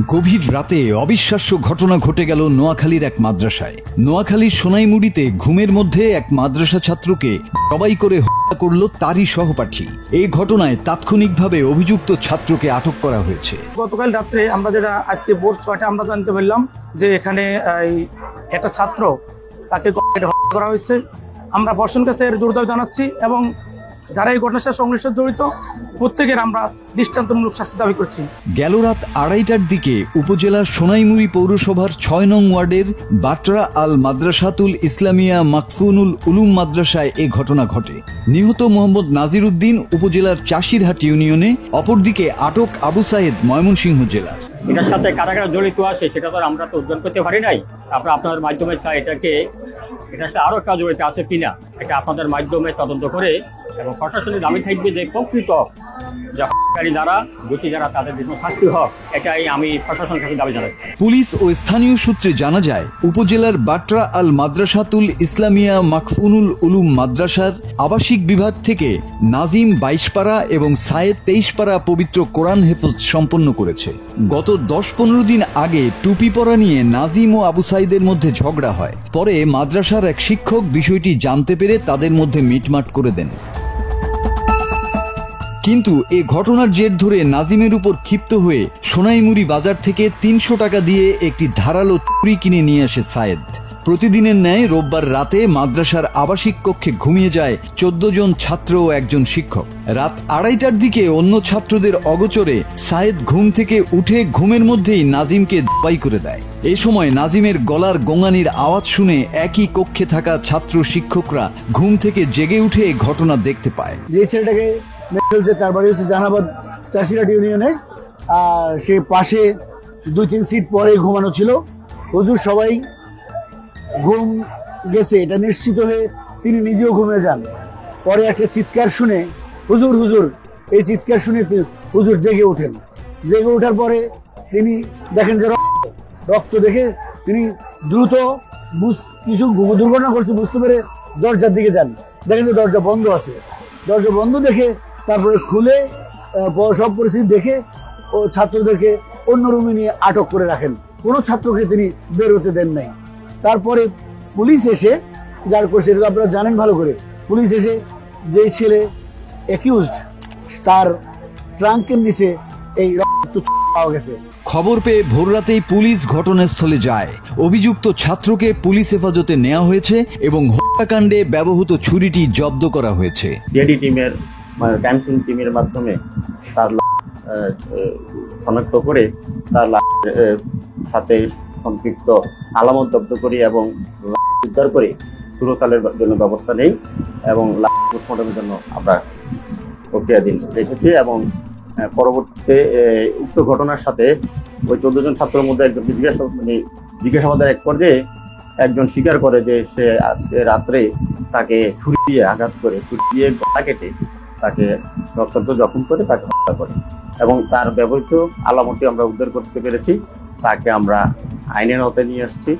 গভীর রাতে অবিশ্বাস্য ঘটনা ঘটে গেল নোয়াখালীর এক মাদ্রাসায়। নোয়াখালীর সোনাইমুড়িতে ঘুমের মধ্যে এক মাদ্রাসা ছাত্রকে জবাই করে হত্যা করল তারই সহপাঠী। এই ঘটনায় তাৎক্ষণিকভাবে অভিযুক্ত ছাত্রকে আটক করা হয়েছে। গতকাল রাত্রে আমরা যেটা আজকে ভোর 6টায় আমরা জানতে পারলাম যে এখানে একটা ছাত্র তাকে হত্যা করা হয়েছে। আমরা প্রশাসনের কাছে এর জোর দাবি জানাচ্ছি এবং যারা এই ঘটনার সাথে সংশ্লিষ্ট জড়িত প্রত্যেকের আমরা দৃষ্টান্তমূলক শাস্তি দাবি করছি। গেল রাত 2:30টার দিকে উপজেলার সোনাইমুড়ি পৌরসভার 6 নং ওয়ার্ডের বাটরা আল মাদ্রাসাতুল ইসলামিয়া মাকফুনুল উলুম মাদ্রাসায় এ ঘটনা ঘটে। নিহত মোহাম্মদ নাজির উদ্দিন উপজেলার চাষিরহাট ইউনিয়নে, অপরদিকে আটক আবু সাইদ ময়মনসিংহ জেলার। এটার সাথে কারা কারা জড়িত আছে সেটা তো আমরা তো উদ্ধার করতে পারি নাই। আপনাদের মাধ্যমে চাই এটার সাথে আরো কাজ জড়িত আছে কিনা এটা আপনাদের মাধ্যমে তদন্ত করে এবং প্রশাসনের দাবি থাকবে যে প্রকৃত যারা দোষী যারা তাদের জন্য শাস্তি হোক, এটাই আমি প্রশাসনের কাছে দাবি জানাচ্ছি। পুলিশ ও স্থানীয় সূত্রে জানা যায়, উপজেলার বাটরা আল মাদ্রাসাতুল ইসলামিয়া মাকফুনুল উলুম মাদ্রাসার আবাসিক বিভাগ থেকে নাজিম 22 পারা এবং সায়েদ 23 পারা পবিত্র কোরআন হেফজ সম্পন্ন করেছে। গত 10-15 দিন আগে টুপি পরা নিয়ে নাজিম ও আবু সাইদের মধ্যে ঝগড়া হয়। পরে মাদ্রাসার এক শিক্ষক বিষয়টি জানতে পেরে তাদের মধ্যে মিটমাট করে দেন। কিন্তু এ ঘটনার জের ধরে নাজিমের উপর ক্ষিপ্ত হয়ে সোনাইমুড়ি বাজার থেকে 300 টাকা দিয়ে একটি ধারালো ছুরি কিনে নিয়ে আসে সায়েদ। প্রতিদিনের ন্যায় রোববার রাতে মাদ্রাসার আবাসিক কক্ষে ঘুমিয়ে যায় 14 জন ছাত্র ও একজন শিক্ষক। রাত 2:30টার দিকে অন্য ছাত্রদের অগোচরে সায়েদ ঘুম থেকে উঠে ঘুমের মধ্যেই নাজিমকে জবাই করে দেয়। এ সময় নাজিমের গলার গোঙানির আওয়াজ শুনে একই কক্ষে থাকা ছাত্র শিক্ষকরা ঘুম থেকে জেগে উঠে ঘটনা দেখতে পায়। যে ছেলেটাকে তার বাড়ি হচ্ছে জাহানাবাদ চাষিরহাট ইউনিয়নে, আর সে পাশে 2-3 সিট পরে ঘুমানো ছিল। হুজুর সবাই ঘুম গেছে এটা নিশ্চিত হয়ে তিনি নিজেও ঘুমিয়ে যান। পরে একটা চিৎকার শুনে হুজুর হুজুর এই চিৎকার শুনে হুজুর জেগে ওঠেন। জেগে ওঠার পরে তিনি দেখেন যে রক্ত দেখে তিনি দ্রুত কিছু দুর্ঘটনা করছে বুঝতে পেরে দরজার দিকে যান। দেখেন যে দরজা বন্ধ আছে। দরজা বন্ধ দেখে তারপরে খুলে সব পরিস্থিতি দেখে ও ছাত্রদেরকে অন্য রুমে নিয়ে আটক করে রাখেন। কোনো ছাত্রকে তিনি বের হতে দেন নাই। তারপরে পুলিশ এসে যার করছে এটা আপনারা জানেন ভালো করে, পুলিশ এসে যেই ছেলে অ্যাকিউজড তার ট্রাঙ্কের নিচে এই রক্ত পাওয়া গেছে। খবর পেয়ে ভোররাতেই পুলিশ ঘটনাস্থলে যায়। অভিযুক্ত ছাত্রকে পুলিশ হেফাজতে নেওয়া হয়েছে এবং হত্যাকাণ্ডে ব্যবহৃত ছুরিটি জব্দ করা হয়েছে। সিআইডি টিমের ক্রাইম সিন টিমের মাধ্যমে তার শনাক্ত করে তার সাথে সম্পৃক্ত আলামত জব্দ করি এবং উদ্ধার করে সুরকালের জন্য ব্যবস্থা নেই এবং পোস্টমর্টমের জন্য আমরা প্রক্রিয়াধীন রেখেছি। এবং পরবর্তীতে উক্ত ঘটনার সাথে ওই 14 জন ছাত্রের মধ্যে একজন জিজ্ঞাসাবাদের এক পর্যায়ে একজন স্বীকার করে যে সে আজকে রাত্রে তাকে ছুরি দিয়ে আঘাত করে, ছুরি দিয়ে গলা কেটে তাকে রক্তাক্ত জখম করে তাকে হত্যা করে এবং তার ব্যবহৃত আলামতটি আমরা উদ্ধার করতে পেরেছি। তাকে আমরা আইনের আওতায় নিয়ে আসছি।